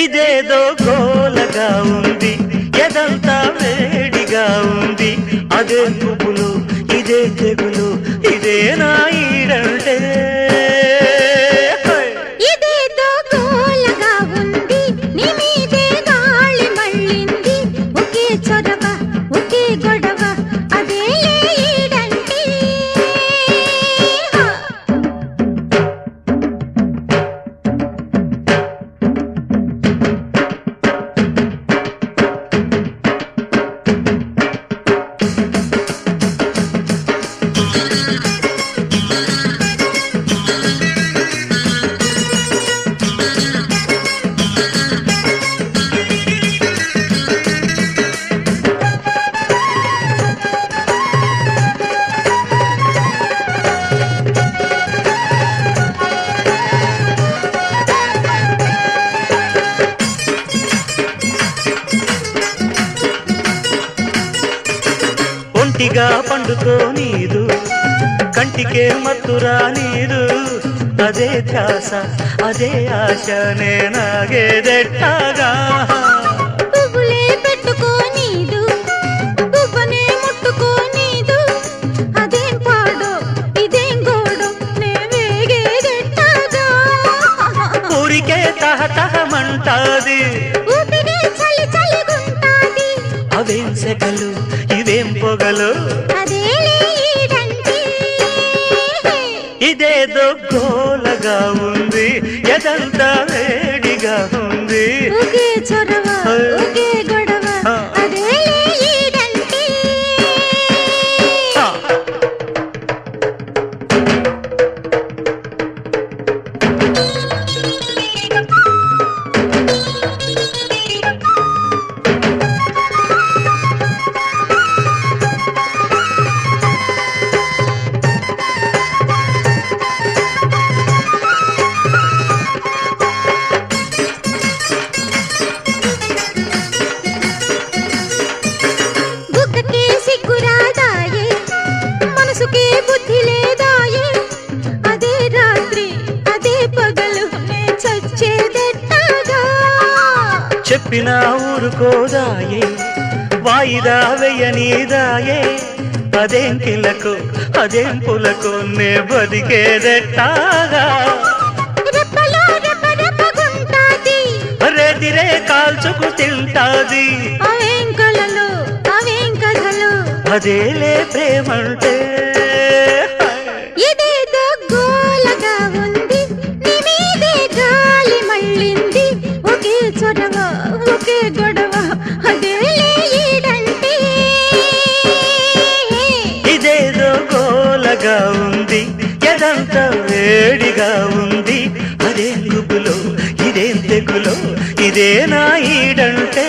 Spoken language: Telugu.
ఇదేదో గోలగా ఉంది, ఎదంతా వేడిగా ఉంది. అదే పువ్వులు, ఇదే తెగులు, ఇదే నా ఈడంటే. ఇదేదో గోలగా ఉంది, నీ మీదే గాలి మళ్ళింది. ఒకే చొరవ, ఒకే గొడవ, అదే ఈడంటే. ఒంటిగా పండుతో నీదు, కంటికే మత్తురా నీదు. అదే ధ్యాస, అదే ఆశ, నేనాగేదెట్టాగా. పువ్వులే పెట్టుకోనీదు, పువ్వనే ముట్టుకోనీదు. అదేం పాడో, ఇదేం గోడో, నే వేగేదెట్టాగా. ఊరికే తహతహమంటాది, ఊపిరే చలి చలిగుంటాది. అవేం సెగలు, ఇవేం పొగలు, అదేలే ఈడంటే. ఇదేదో గోలగా ఉంది, ఎదంతా వేడిగా ఉంది. ఒకే చొరవ, ఒకే గొడవ, అదేలే ఈడంటే. బుగ్గకే సిగ్గురాదాయే, మనసుకే బుద్ధి లేదాయే. అదే రాత్రి, అదే పగలు, నే చచ్చేదెట్టాగా. చెప్పిన ఊరుకోదాయే, వాయిదా వెయ్యనీదాయే. అదేం కిలకు, అదేం పులకు, నే బతికేదెట్టాగా. రెప్పలో రెప్పరెప్పగుంటాది, రేతిరే కాల్చుకు తింటాది. అవేం కలలు, అవేం కథలు, అదేలే ప్రేమంటే. ఇదేదో గోలగా ఉంది, నీ మీదే గాలి మళ్ళింది. ఒకే చొరవ, ఒకే గొడవ, అదేలే ఈడంటే. ఇదేదో గోలగా ఉంది, ఎదంతా వేడిగా ఉంది. అదే గుబులో, ఇదేం తెగులో, ఇదే నా ఈడంటే.